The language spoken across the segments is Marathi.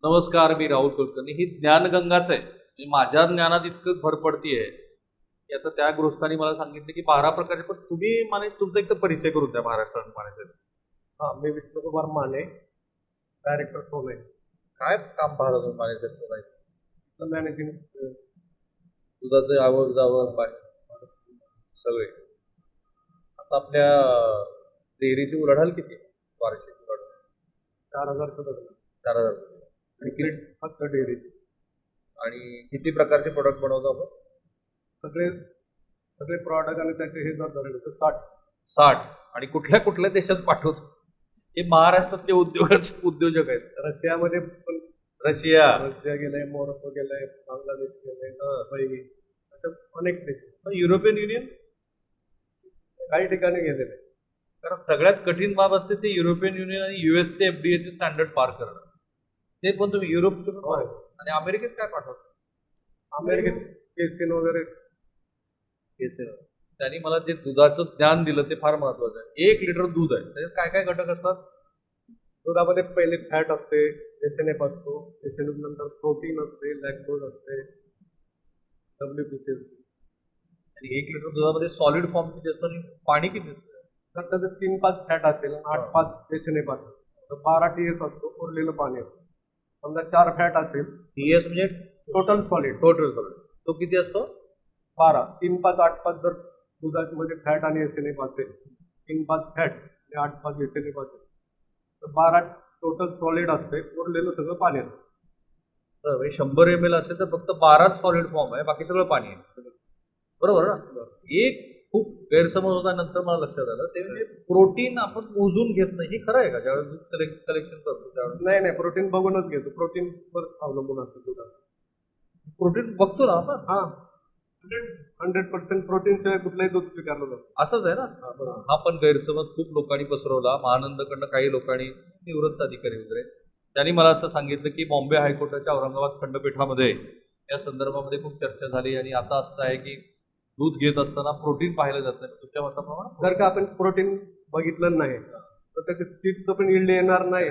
नमस्कार, मी राहुल कुलकर्णी. ही ज्ञानगंगाच आहे. म्हणजे माझ्या ज्ञानात इतकं भर पडतीये की आता त्या गृहस्थांनी मला सांगितलं की 12 प्रकारचे, पण तुम्ही मला तुमचा एक तर परिचय करून द्या महाराष्ट्र आणि पाण्याचे. हाँ, मैं विष्णु कुमार माने, डायरेक्टर सोने, काय काम पाहता तुम्ही पाण्याचे? मॅनेजिंग. दुधाचं आवक जावक सगळे. आता आपल्या डेअरीची उलाढाल किती आहे? वार्षिक उलाढाल 4,000 सदस्य 4,000. फक्त डेअरीचे. आणि किती प्रकारचे प्रोडक्ट बनवतो आपण? सगळे सगळे प्रॉडक्ट आणि त्याचे हे जर धरले तर 60. 60. आणि कुठल्या कुठल्या देशात पाठवतो? हे महाराष्ट्रातले उद्योजक आहेत. रशियामध्ये पण रशिया गेलंय, मोरोको गेलंय, बांगलादेश गेलंय, दुबई, अशा अनेक देश. European union. काही ठिकाणी गेलेले. कारण सगळ्यात कठीण बाब असते ते युरोपियन युनियन आणि युएसचे एफडीए चे स्टँडर्ड पार करणं. ते पण तुम्ही युरोप आणि अमेरिकेत काय पाठवता? अमेरिकेत केसिन वगैरे. त्यांनी मला जे दुधाचं ज्ञान दिलं ते फार महत्वाचं आहे. 1 लिटर दूध आहे, त्याच्यात काय काय घटक असतात? दुधामध्ये पहिले फॅट असते, एसएनएफ असतो, एसएनएफ नंतर प्रोटीन असते, लॅक्टोज असते, डब्ल्यूपीसी असते. आणि 1 लिटर दुधामध्ये सॉलिड फॉर्म किती असतं आणि पाणी किती असतं? तर त्याचं 3-5 फॅट असेल, 8-5 एसएनएफ असेल, तर 12 टीएस असतो, उरलेलं पाणी असतं. समजा 4 फॅट असेल, टीएस म्हणजे टोटल सॉलिड. तो किती असतो? 12. 3-5, 8-5 जर दुधामध्ये फॅट आणि एसएनएफ असेल, 3-5 फॅट आणि 8-5 एसएनएफ असेल, तर 12 टोटल सॉलिड असते, उरलेलं सगळं पाणी असतं. तर 100 ml असेल तर फक्त 12 सॉलिड फॉर्म आहे, बाकी सगळं पाणी आहे. बरोबर ना? एक खूप गैरसमज होता, नंतर मला लक्षात आलं ते म्हणजे प्रोटीन आपण मोजून घेत नाही. हे खरं आहे का? ज्यावेळेस दूध कलेक्शन करतो त्यावेळेस नाही, प्रोटीन बघूनच घेतो. प्रोटीन वर अवलंबून असतं दुधात. प्रोटीन बघतो ना आपण. हा, 100% प्रोटीन शिवाय कुठलंही दूध स्वीकारलं जातं. असंच आहे ना? हा पण गैरसमज खूप लोकांनी पसरवला. महानंदकडनं काही लोकांनी, निवृत्त अधिकारी वगैरे, त्यांनी मला असं सांगितलं की बॉम्बे हायकोर्टाच्या औरंगाबाद खंडपीठामध्ये या संदर्भामध्ये खूप चर्चा झाली आणि आता असं आहे की दूध घेत असताना प्रोटीन पाहिलं जात नाही. तुमच्या मताप्रमाणे जर का आपण प्रोटीन बघितलं नाही तर त्याचे चीजचं पण इल्ड येणार नाही,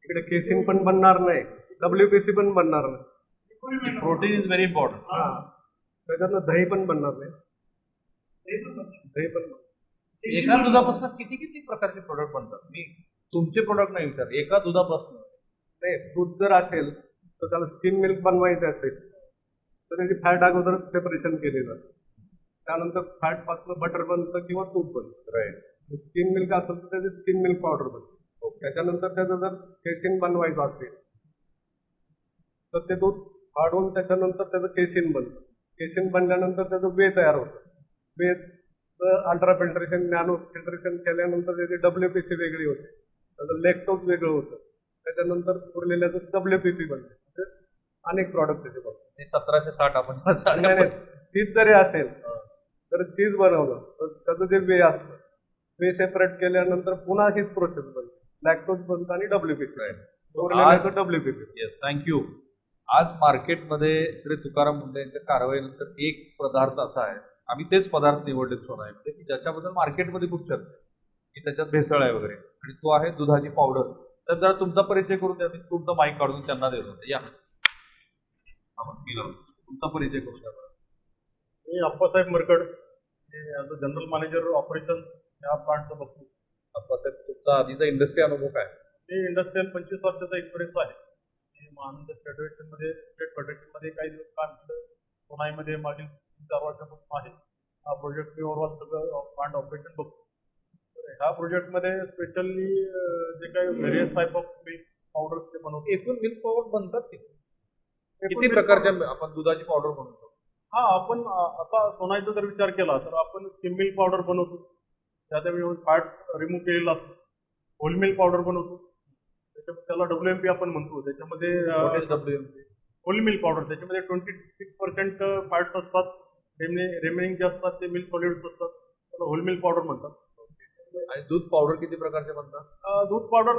इकडे केसिन पण बनणार नाही, डब्ल्यूपीसी पण बनणार नाही. Protein is very important. हा, त्याच्यातनं दही पण बनणार नाही. दही पण एका दुधापासून किती किती प्रकारचे प्रोडक्ट बनतात? मी तुमचे प्रोडक्ट नाही विचार, एका दुधापासून. नाही, दूध जर असेल तर त्याला स्किम मिल्क बनवायचं असेल तर त्याची फॅट अगोदर सेपरेशन केली जातं. त्यानंतर फॅट पासून बटर बनतं किंवा तूप बनतं. राईट. स्किम मिल्क असेल तर त्याची स्किम मिल्क पावडर बनते. त्याच्यानंतर त्याचं जर केसिन बनवायचं असेल तर ते दूध वाढवून त्याच्यानंतर त्याचं केसिन बनतं. केसिन बनल्यानंतर त्याचं वे तयार होतं. वेचं अल्ट्रा फिल्ट्रेशन, नॅनो फिल्ट्रेशन केल्यानंतर त्याची डब्ल्यूपीसी वेगळी होते, त्याचं लॅक्टोज वेगळं होतं, त्याच्यानंतर उरलेल्याचं डब्ल्यूपीपी बनते. अनेक प्रॉडक्ट त्याचे बनतात. 1760 आपण चीज जरी असेल तर चीज बनवलं तर त्याचं जे वे असतं, वे सेपरेट केल्यानंतर पुन्हा हीच प्रोसेस बनते. लॅक्टोज बनतं आणि डब्ल्यूपीसी. डब्ल्यूपीपी. Yes, thank you. आज मार्केटमध्ये श्री तुकाराम मुंडे यांच्या कारवाईनंतर एक पदार्थ असा आहे, आम्ही तेच पदार्थ निवडलेत सोनाईमध्ये, की ज्याच्याबद्दल मार्केटमध्ये खूप चर्चा आहे की त्याच्यात भेसळ आहे वगैरे, आणि तो आहे दुधाची पावडर. तर जरा तुमचा परिचय करून द्या. मी तुमचा माईक काढून त्यांना देतो. या, तुमचा परिचय करून द्या. मी Appasaheb Markad, as a general manager operation या प्लांटचं बघतो. अप्पासाहेब, तुमचा आधीचा इंडस्ट्री अनुभव काय? मी इंडस्ट्रियल 25 वर्षाचा एक्सपिरियन्स आहे. मी महानंद स्टेट फेडरेशनमध्ये काही दिवस काम केलं. सोनाईमध्ये मागील 3-4 वर्षापासून आहे. हा प्रोजेक्ट मी ओव्हरऑल सगळं प्लांट ऑपरेशन बघतो. तर ह्या प्रोजेक्टमध्ये स्पेशली जे काही various type of milk powders ते बनवतो. एकूण मिल्क पावडर बनतात किती प्रकारच्या आपण दुधाची पावडर बनवतो? हा, आपण आता सोनाईचा जर विचार केला तर आपण स्किम मिल्क पावडर बनवतो, त्यावेळी फॅट रिमूव्ह केलेला असतो. होल मिल्क पावडर बनवतो, त्याला डब्ल्यूएमपी आपण म्हणतो. त्याच्यामध्ये होल मिल्क पावडर, त्याच्यामध्ये 26% फॅट्स असतात, रिमेनिंग जे असतात ते मिल्क सॉलिड्स असतात, त्याला होल मिल्क पावडर म्हणतात. आणि दूध पावडर किती प्रकारचे बनतात? दूध पावडर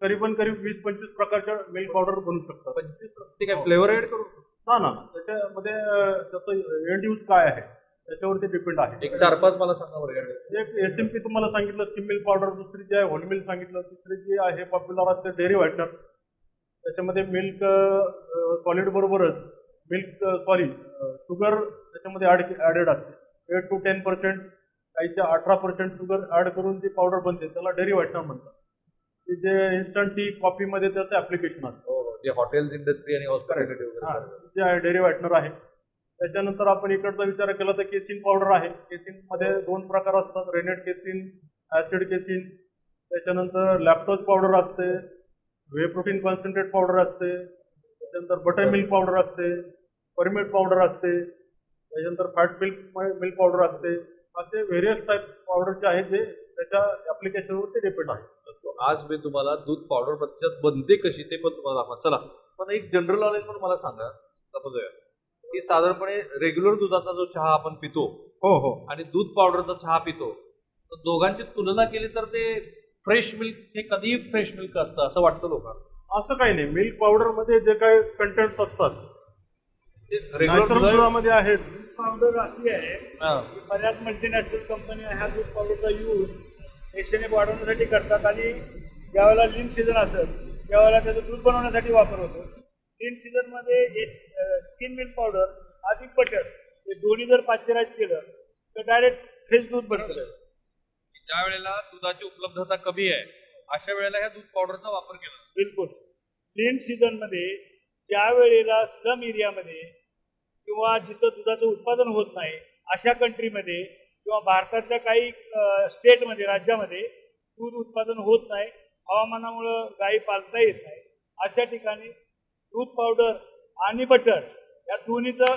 करीब 20-25 प्रकारच्या मिल्क पावडर बनवू शकतात. 25? ठीक आहे, फ्लेवर ऍड करू ना, त्याच्यामध्ये त्याचं एंड यूज काय आहे त्याच्यावरती डिपेंड आहे. एक 4-5 मला सांगा बरं. एक एसएमपी तुम्हाला सांगितलं, स्किम मिल्क पावडर. दुसरी जी आहे होल मिल्क सांगितलं. तिसरी जी आहे पॉप्युलर असते डेअरी व्हायटनर. त्याच्यामध्ये मिल्क सॉलिड बरोबरच शुगर त्याच्यामध्ये ॲडेड असते 8 to 10%, काहीच्या 18% शुगर ऍड करून जी पावडर बनते त्याला डेअरी व्हायटनर म्हणतात. ते जे इन्स्टंट टी कॉफीमध्ये त्याचं ऍप्लिकेशन असतं. जे हॉटेल्स इंडस्ट्री आणि हॉस्पिटॅलिटी वगैरे. जे आहे डेअरी व्हायटनर आहे. त्याच्यानंतर आपण इकडचा विचार केला तर केसिन पावडर आहे. केसिन मध्ये 2 प्रकार असतात, रेनेट केसिन, ऍसिड केसिन. त्याच्यानंतर लॅक्टोज पावडर असते, व्हे प्रोटीन कॉन्सन्ट्रेट पावडर असते, त्याच्यानंतर बटर मिल्क पावडर असते, परमिट पावडर असते, त्याच्यानंतर फॅट मिल्क पावडर असते. असे व्हेरियस टाईप पावडरचे आहेत जे त्याच्या ऍप्लिकेशनवरती डिपेंड आहे. आज मी तुम्हाला दूध पावडर प्रत्यक्षात बनते कशी ते पण तुम्हाला दाखवा. चला, पण एक जनरल नॉलेज पण मला सांगा की साधारणपणे रेग्युलर दुधाचा जो चहा आपण पितो हो आणि दूध पावडरचा चहा पितो, तर दोघांची तुलना केली तर ते फ्रेश मिल्क हे कधीही फ्रेश मिल्क असतं असं वाटतं लोकांना. असं काही नाही. मिल्क पावडर मध्ये जे काही कंटेंट्स असतात ते नॅचरल रेग्युलर दुधामध्ये आहेत. पावडर अशी आहे की बऱ्याच मल्टीनॅशनल कंपन्या ह्या दूध पावडरचा यूज एसएनएफ वाढवण्यासाठी करतात आणि ज्यावेळेला लीन सीझन असेल त्यावेळेला त्याचं दूध बनवण्यासाठी वापर होतो. लीन सीझन मध्ये स्किन मिल्क पावडर अधिक बटर हे दोन्ही जर पाश्चराइज केलं तर डायरेक्ट फ्रेश दूध बनतं. ज्या वेळेला दुधाची उपलब्धता कमी आहे अशा वेळेला ह्या दूध पावडरचा वापर केला. बिलकुल. लीन सीझन मध्ये ज्या वेळेला स्लम एरियामध्ये किंवा जिथं दुधाचं उत्पादन होत नाही अशा कंट्रीमध्ये किंवा भारतातल्या काही स्टेटमध्ये राज्यामध्ये दूध उत्पादन होत नाही, हवामानामुळं गायी पाळता येत नाही, अशा ठिकाणी दूध पावडर आणि बटर या दोन्हीचं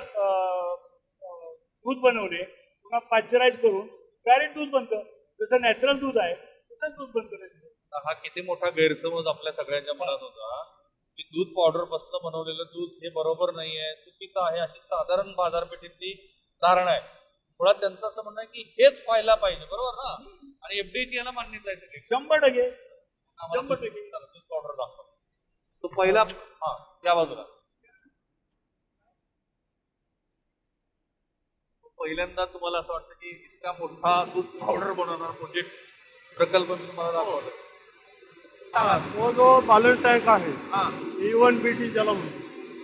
दूध बनवणे पुन्हा पाश्चराइज करून डायरेक्ट दूध बनतं. जसं नॅचरल दूध आहे तसंच दूध बनतं. हा किती मोठा गैरसमज आपल्या सगळ्यांच्या मनात होता की दूध पावडर पासून बनवलेलं दूध हे बरोबर नाही आहे, चुकीचं आहे, अशी साधारण बाजारपेठेतली धारणा आहे. मुळात त्यांचं असं म्हणणं आहे की हेच व्हायला पाहिजे, बरोबर ना, आणि एफडीएची याला मान्यता आहे सगळी. 100% 100% दूध पावडर दाखवा. तो पहिला या बाजूला पहिल्यांदा तुम्हाला असं वाटतं की इतका मोठा दूध पावडर बनवणार प्रोजेक्ट प्रकल्प मी तुम्हाला दाखवला. तो जो बॅलन्स टँक आहे E1BT ज्याला म्हणतो,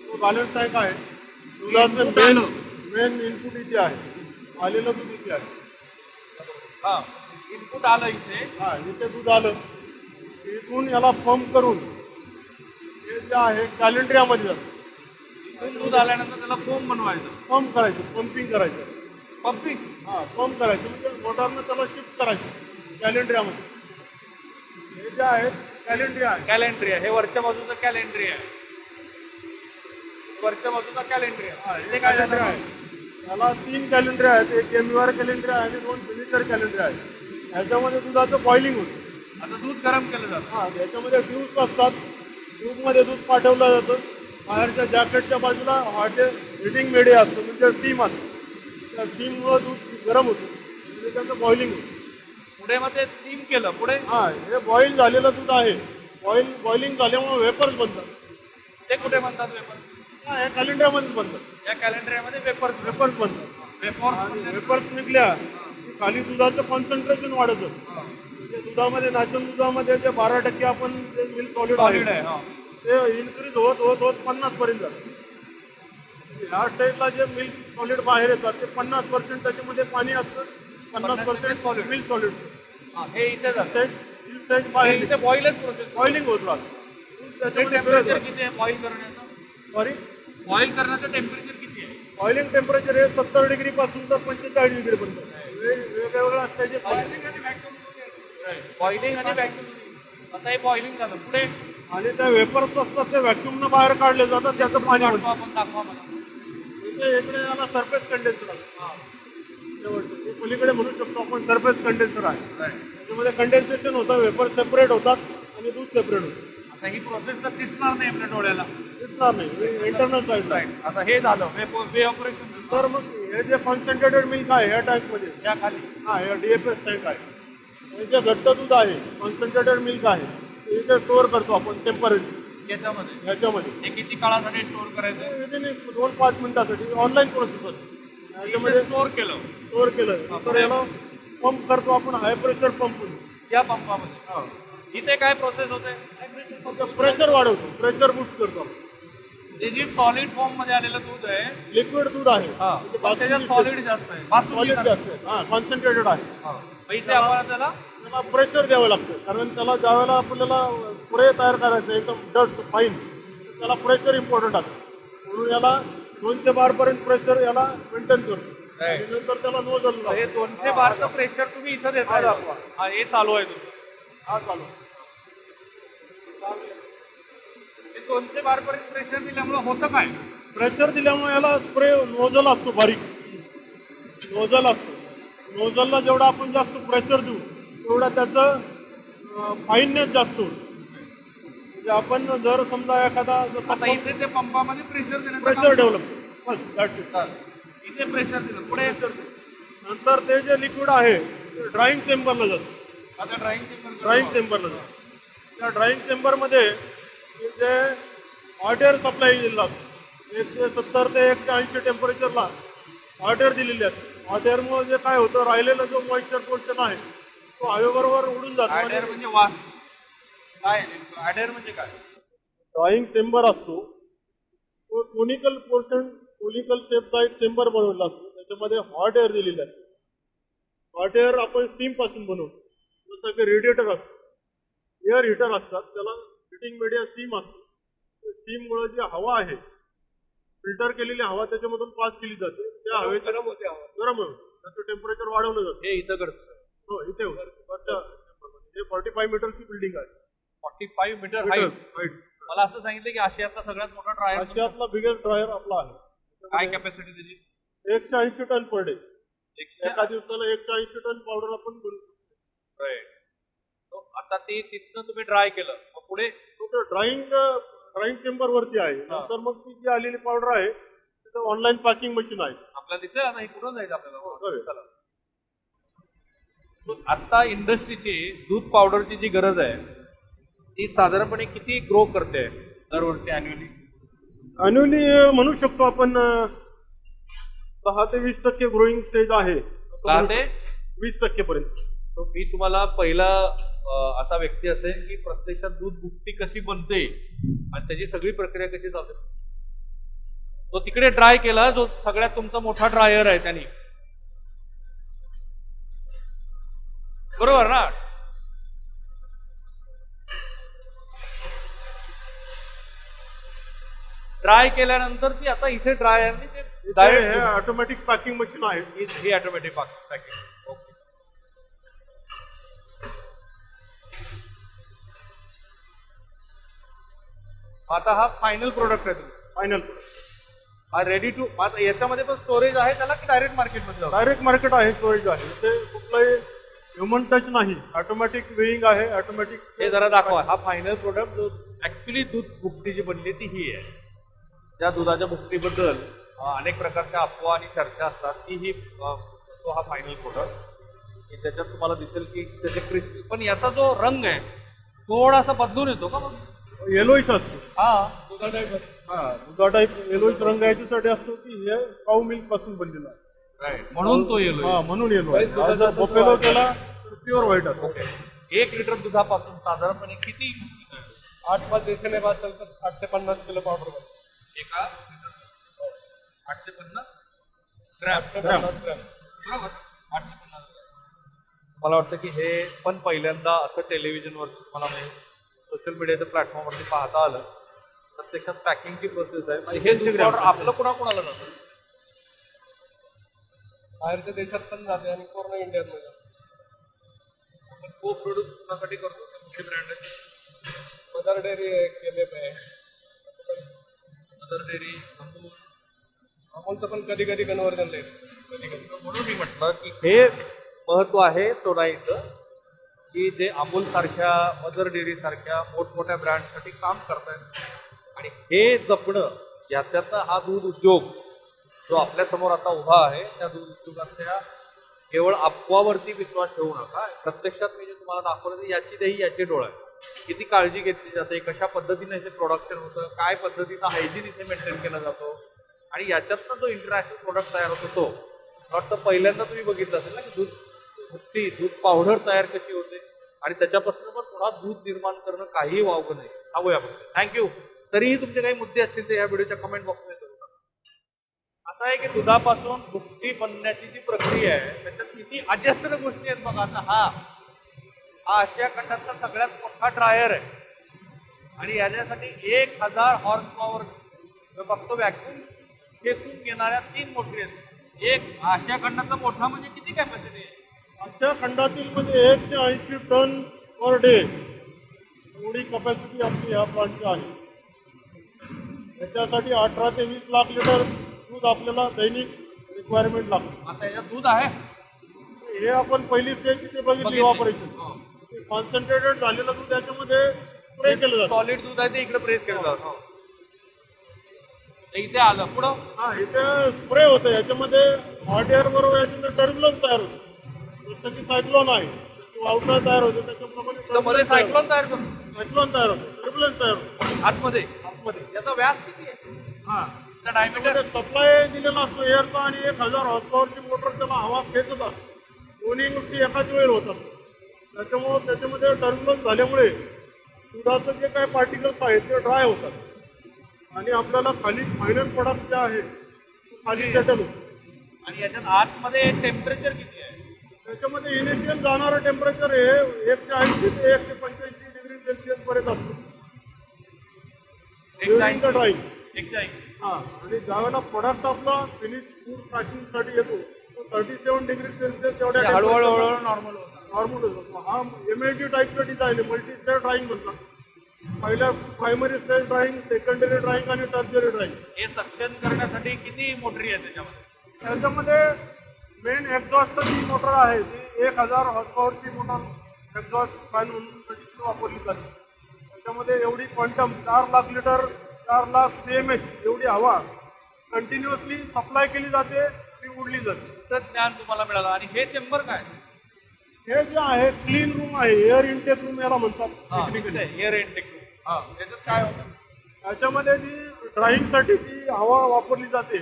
तो बॅलन्स टँक आहे. दुधाचं मेन इनपुट इथे आहे, आलेलं दूध इथे आहे. इनपुट आलं इथे, इथे दूध आलं, इथून याला पंप करून हे जे आहे कॅलेंड्रियामध्ये जातं. इथून दूध आल्यानंतर त्याला फोम बनवायचं, पंप करायचं, पंपिंग करायचं. पंपिंग पंप करायचं म्हणजे मोटारनं त्याला शिफ्ट करायचं कॅलेंड्रियामध्ये. हे जे आहे कॅलेंड्रिया आहे. कॅलेंड्रिया हे वरच्या बाजूचं कॅलेंड्रिया आहे, वरच्या बाजूचा कॅलेंड्रिया. हे कॅलेंड्रिया आहे. त्याला 3 कॅलेंड्रिया आहेत, एक MUR कॅलेंड्रिया आहे आणि 2 फिनिशर कॅलेंड्रिया आहेत. ह्याच्यामध्ये दुधाचं बॉइलिंग होतं. आता दूध गरम केलं जातं. याच्यामध्ये ट्यूब्स असतात, ट्यूबमध्ये दूध पाठवलं जातं. बाहेरच्या जॅकेटच्या बाजूला हिटिंग मीडिया असतो म्हणजे स्टीम असतं. त्या स्टीममुळं दूध गरम होतं म्हणजे त्याचं बॉइलिंग होतं. पुढे मग ते स्टीम केलं, पुढे हे बॉईल झालेलं दूध आहे. बॉइलिंग झाल्यामुळे वेपर्स बनतात. ते कुठे म्हणतात वेपर्स? या कॅलेंड्रियामध्येच बनतात. या कॅलेंड्रियामध्ये वेपर्स वेपर्स बनतात. वेपर्स वेपर्स निघल्या की खाली दुधाचं कॉन्सन्ट्रेशन वाढत जातं. म्हणजे दुधामध्ये नॅचरल दुधामध्ये जे 12% आपण जे मिल्क सॉलिड आहे ते इन्क्रीज होत होत होत 50 पर्यंत जातं. ह्या स्टेजला जे मिल्क सॉलिड बाहेर येतात ते 50% त्याच्यामध्ये पाणी असतं, 50% मिल्क सॉलिड. हे इथे जातं. स्टेज बाहेर इथे बॉईलच प्रोसेस. बॉइलिंग होत राहतं. टेम्परेचर किती आहे बॉईल करण्याचं? सॉरी, बॉईल करण्याचं टेम्परेचर किती आहे? बॉइलिंग टेम्परेचर हे 70 डिग्री पासून तर 45 डिग्री पर्यंत वेगवेगळ्या स्टेजेस. बॉइलिंग आणि व्हॅक्यूम. आता हे बॉइलिंग झालं, पुढे आणि त्या वेपर्स असतात ते व्हॅक्यूमनं बाहेर काढले जातात, त्याचं पाणी आपण दाखवा मला. इकडे याला सरफेस कंडेन्सर आहे. ते पलीकडे म्हणू शकतो आपण सरफेस कंडेन्सर आहे. त्याच्यामध्ये कंडेन्सेशन होतं, वेपर सेपरेट होतात आणि दूध सेपरेट होतं. आता ही प्रोसेस तर दिसणार नाही आपल्या डोळ्याला, दिसणार नाही, इंटरनल साईड आहे. आता हे झालं वे ऑपरेशन. तर मग हे जे कॉन्सन्ट्रेटेड मिल्क आहे या टँकमध्ये, या खाली हे DFS टँक आहे. हे जे घट्ट दूध आहे, कॉन्सन्ट्रेटेड मिल्क आहे, ते इथे स्टोअर करतो आपण टेम्पररी याच्यामध्ये. हे किती काळासाठी स्टोअर करायचं? विदिन 2-5 मिनिटासाठी ऑनलाईन प्रोसेस असते. याच्यामध्ये स्टोअर केलं तर याला पंप करतो आपण, हाय प्रेशर पंप. या पंपामध्ये इथे काय प्रोसेस होते? प्रेशर वाढवतो, प्रेशर बूस्ट करतो. ते जे सॉलिड फॉर्म मध्ये आलेलं दूध आहे लिक्विड दूध आहे, हा पण त्याच्यात सॉलिड जास्त आहे, बासुंदी सॉलिड सारखं. जास्त आहे, हा कॉन्सन्ट्रेटेड आहे. हा. मग इथे आपण त्याला त्याला प्रेशर द्यावं लागतं, कारण त्याला ज्यावेळेला आपल्याला स्प्रे तयार करायचं एकदम डस्ट फाईन, त्याला प्रेशर इम्पॉर्टंट आहे. म्हणून याला 200 बारपर्यंत प्रेशर याला मेंटेन करतो. आणि नंतर त्याला नोजल हे 200 बारचं प्रेशर तुम्ही इथं देताय. हा हे चालू आहे तुमचं. हा चालू. हे 200 बारपर्यंत प्रेशर दिल्यामुळे होतं काय? प्रेशर दिल्यामुळे याला स्प्रे नोजल असतो, बारीक नोजल असतो. नोजलला जेवढा आपण जास्त प्रेशर देऊ तेवढा त्याचं फाईननेस जास्त होतो. म्हणजे आपण जर समजा एखादा आता इथे ते पंपामध्ये प्रेशर दिलं pressure develop bus that's it. इथे प्रेशर दिलं पुढे नंतर ते जे लिक्विड आहे ते ड्राईंग चेंबरला जातं. आता ड्राईंग चेंबरला जातं. त्या ड्राईंग चेंबरमध्ये जे हॉट एअर सप्लाय दिलेला असतो, 170 ते 180 टेम्परेचरला हॉट एअर दिलेली असते. हॉट एअरमुळे जे काय होतं, राहिलेला जो मॉइश्चर पोर्शन आहे तो हवेबरोबर उडून जातो. ऍडेर म्हणजे वास काय? ऍडेर म्हणजे काय? ड्रॉइंग चेंबर असतो तो कोनिकल पोर्शन, कोनिकल शेपचा एक चेंबर बनवलेला असतो. त्याच्यामध्ये हॉट एअर दिलेला आहे. हॉट एअर आपण स्टीम पासून बनवतो. जसं की रेडिएटर असतो, एअर हिटर असतात, त्याला हिटिंग मीडिया स्टीम असतो. स्टीममुळे जी हवा आहे, फिल्टर केलेली हवा त्याच्यामधून पास केली जाते. त्या हवेत गरम होते, त्याचं टेम्परेचर वाढवलं जातं. हे इथं करतं. हो, इथे होतं. हे 45 मीटरची बिल्डिंग आहे. 45 मीटर हाईट. मला असं सांगितलं की आशियातला सगळ्यात मोठा ड्रायर आशियातला बिगेस्ट ड्रायर आपला आहे. काय कॅपॅसिटी त्याची? 180 टन पर डे. एका दिवसाला 180 टन पावडर आपण बनवू शकतो. Right. So, आता ते तिथनं तुम्ही ड्राय केलं, मग पुढे ड्राईंग चेंबर वरती आहे. नंतर मग ती जी आलेली पावडर आहे तिथं ऑनलाईन पॅकिंग मशीन आहे. आपल्याला दिसेल आता हे कुठं जायचं आपल्याला. चालेल. चला. So, आता इंडस्ट्रीची दूध पावडरची जी गरज आहे ती साधारणपणे किती ग्रो करते दरवर्षी अॅन्युअली? अॅन्युअली म्हणू शकतो आपण 10 ते 20% ग्रोईंग स्टेज आहे. 10 ते 20% पर्यंत. So, मी तुम्हाला पहिला असा व्यक्ती असेल की प्रत्यक्षात दूध भुकटी कशी बनते आणि त्याची सगळी प्रक्रिया कशी चालते. तो तिकडे ड्राय केला, जो सगळ्यात तुमचा मोठा ड्रायर आहे त्यांनी, बरोबर ना? ड्राय केल्यानंतर ती आता इथे ड्रायरने ते हे ऑटोमॅटिक पॅकिंग मशीन आहे. ही ऑटोमॅटिक पॅकिंग. ओके. आता हा फायनल प्रोडक्ट आहे तुमचा. फायनल हा रेडी टू. आता याच्यामध्ये पण स्टोरेज आहे त्याला की डायरेक्ट मार्केटमध्ये जाऊ? डायरेक्ट मार्केट आहे, स्टोरेज आहे. ते कुठलाही ह्युमन टच नाही. ऑटोमॅटिक वेईंग आहे, ऑटोमॅटिक. हे जरा दाखवा. हा फायनल प्रोडक्ट जो ऍक्च्युली दूध भुकटी जी बनली ती ही आहे. त्या दुधाच्या भुकटीबद्दल अनेक प्रकारच्या अफवा आणि चर्चा असतात. ती ही तो हा फायनल प्रोडक्ट की त्याच्यात तुम्हाला दिसेल की त्याचे क्रिस्पी, पण याचा जो रंग आहे थोडासा बदलून येतो का? मग येलोइश असतो. हा दुधा टाईप येलोइश रंग याच्यासाठी असतो की हे काऊ मिल्क पासून बनलेला आहे. राईट, म्हणून तो येलो. हा, म्हणून येलो आहे. जर बफेलो केला तर प्युअर व्हाईट असतो. ओके. 1 लिटर दुधापासून साधारणपणे किती 8-5 देशाने असेल तर 850 किलो पावडर बनते. एका 850 ग्रॅम. बरोबर. 850 मला वाटतं की हे पण पहिल्यांदा असं टेलिव्हिजनवर मला सोशल मीडियाच्या प्लॅटफॉर्मवरती पाहता आलं. प्रत्यक्षात पॅकिंगची प्रोसेस आहे. म्हणजे हे दूध पावडर आपलं कुणाकुणाला जातं? बाहेरच्या देशात पण जाते आणि पूर्ण इंडियामध्ये जाते. आपण को प्रोड्यूस कुणासाठी करतो? कुठली ब्रँड आहे? मदर डेअरी आहे, केलेप आहे. Mother dairy, Amul. अमोलचं पण कधी कधी कन्व्हर्जन देईल. कधी कधी. म्हणून मी म्हटलं की हे महत्व आहे सोनाईचं की जे अमूल सारख्या, मदर डेअरी सारख्या मोठमोठ्या ब्रँडसाठी काम करतायत. आणि हे जपणं, याच्यातनं हा दूध उद्योग जो आपल्या समोर आता उभा आहे त्या दूध उद्योगाच्या केवळ अफवावरती विश्वास ठेवू नका. प्रत्यक्षात मी जे तुम्हाला दाखवलं ते याची देही याचे डोळे आहे. किती काळजी घेतली जाते, कशा पद्धतीने याचे प्रोडक्शन होतं, काय पद्धतीचा हायजीन इथे मेंटेन केला जातो आणि याच्यातनं जो इंटरनॅशनल प्रोडक्ट तयार होतो तो वाटतं पहिल्यांदा तुम्ही बघितलं असेल ना की दूध भुकटी, दूध पावडर तयार कशी होते. आणि त्याच्यापासून पण पुन्हा दूध निर्माण करणं काही वावगं नाही. थांबूया आपण. थँक्यू. तरीही तुमचे काही मुद्दे असतील तर या व्हिडिओच्या कमेंट बॉक्समध्ये करू नका. असं आहे की दुधापासून भुकटी बनण्याची जी प्रक्रिया आहे त्याच्यात किती अजस्र गोष्टी आहेत बघा. आता हा आशिया खंडातला सगळ्यात मोठा ड्रायर आहे आणि याच्यासाठी 1000 हॉर्स पॉवर बघतो व्हॅक्यूम खेचून घेणाऱ्या 3 मोटरी आहेत. एक आशिया खंडातला मोठा म्हणजे किती कॅपॅसिटी आहे? आजच्या खंडातील मध्ये 180 टन पर डे एवढी कपॅसिटी आपली ह्या प्लांटची आहे. त्याच्यासाठी 18 ते 20 लाख लिटर दूध आपल्याला दैनिक रिक्वायरमेंट लागतं. आता याच्यात दूध आहे हे आपण पहिली स्टेज तिथे बघितली ऑपरेशन. कॉन्सन्ट्रेटेड झालेलं दूध त्याच्यामध्ये स्प्रे केलं जातं. सॉलिड दूध आहे ते इकडे प्रेस केलं जातं. ते इथे आलं पुढं हा इथे स्प्रे होतं. याच्यामध्ये हॉट एअर बरोबर याच्यामध्ये टर्ब्युलन्स तयार होतं. जसं की सायक्लोन आहे वावटा तयार होतो त्याच्याप्रमाणे इथं मध्ये सायक्लोन तयार करतो सायक्लोन तयार होतो. टर्ब्युलन्स तयार होतो आतमध्ये. आतमध्ये. याचा व्यास किती आहे? हा त्याचा डायमीटर सप्लाय दिलेला असतो एअरचा आणि 1000 हॉर्स पॉवरची मोटर त्याला हवा खेचत असतो. दोन्ही गोष्टी एकाच वेळेला होतात. त्याच्यामुळं त्याच्यामध्ये टर्ब्युलन्स झाल्यामुळे दुधाचं जे काही पार्टिकल्स आहेत ते ड्राय होतात आणि आपल्याला खाली फायनल प्रोडक्ट जे आहे ते खाली सेटल होतं. आणि याच्यात आतमध्ये टेम्परेचर किती आहे? त्याच्यामध्ये इनिशियल जाणारं टेम्परेचर हे 180 ते 185 डिग्री सेल्सिअस पर्यंत असतं. During the drawing. 180. हा आणि ज्यावेळेला प्रोडक्ट आपला फिनिश फूड पॅकिंगसाठी येतो तो 37 डिग्री सेल्सिअस एवढ्या हळूहळू नॉर्मल होतं. नॉर्मल होतो. हा MLD टाईपचं डिझाईन आहे. मल्टी स्टेज ड्राईंग म्हणतात. पहिल्या primary stage drawing, secondary drawing आणि टर्जरी ड्राईंग. हे सक्शन करण्यासाठी किती मोटरी आहे त्याच्यामध्ये? त्याच्यामध्ये मेन एक्झॉस्ट जी मोटर आहे ती 1000 हॉर्स पॉवरची मोटर एक्झॉस्ट फॅन म्हणून वापरली जाते. त्याच्यामध्ये एवढी quantum 4 lakh litre 4 lakh CMH एवढी हवा कंटिन्युअसली सप्लाय केली जाते आणि उडली जाते. तर ज्ञान तुम्हाला मिळालं. आणि हे चेंबर काय? हे जे आहे क्लीन रूम आहे. एअर इनटेक रूम याला म्हणतात टेक्निकली. Air intake. हा त्याच्यात काय होतं? त्याच्यामध्ये जी ड्राईंगसाठी जी हवा वापरली जाते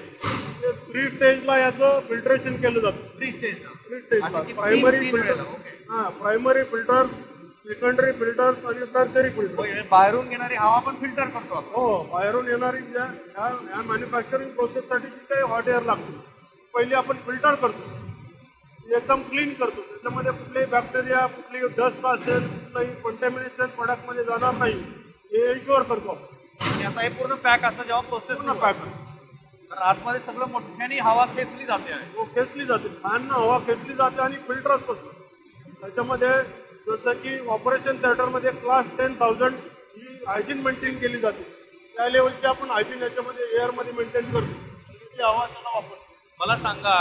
ते 3 स्टेजला याचं फिल्ट्रेशन केलं जातं. 3 स्टेज. 3 स्टेजला प्रायमरी फिल्टर. हा प्रायमरी फिल्टर, सेकंडरी फिल्टर्स आणि टर्जरी फिल्टर. बाहेरून येणारी हवा पण फिल्टर करतो आपण. हो बाहेरून येणारी या मॅन्युफॅक्चरिंग प्रोसेससाठी जी काही हॉट एअर लागते पहिली आपण फिल्टर करतो. एकदम क्लीन करतो. त्याच्यामध्ये कुठलेही बॅक्टेरिया कुठली डस्ट असेल कुठलंही कंटॅमिनेशन प्रोडक्टमध्ये जाणार नाही हे इन्शुअर करतो आपण. आणि आता हे पूर्ण पॅक असतं जेव्हा प्रोसेस पूर्ण पॅक तर आतमध्ये सगळं मोठ्याने हवा खेचली जाते आहे. खेचली जाते. फॅननं हवा खेचली जाते आणि फिल्टर्स असतात. त्याच्यामध्ये जसं की ऑपरेशन थिएटरमध्ये क्लास 10,000 ही हायजीन मेंटेन केली जाते. त्या लेवलची आपण हायजीन याच्यामध्ये एअरमध्ये मेंटेन करतो. ती हवा त्याला वापरतो. मला सांगा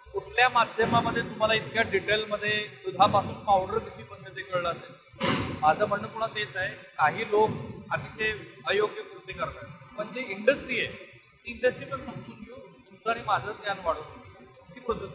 कुठल्या माध्यमामध्ये तुम्हाला इतक्या डिटेलमध्ये दुधापासून पावडर कशी बनते ते कळलं असेल? माझं म्हणणं पुन्हा तेच आहे. काही लोक अतिशय अयोग्य कृती करतात. पण जी इंडस्ट्री आहे ती इंडस्ट्री पण समजून घेऊ. तुमचं आणि माझं ज्ञान वाढवतो ती प्रोसेस.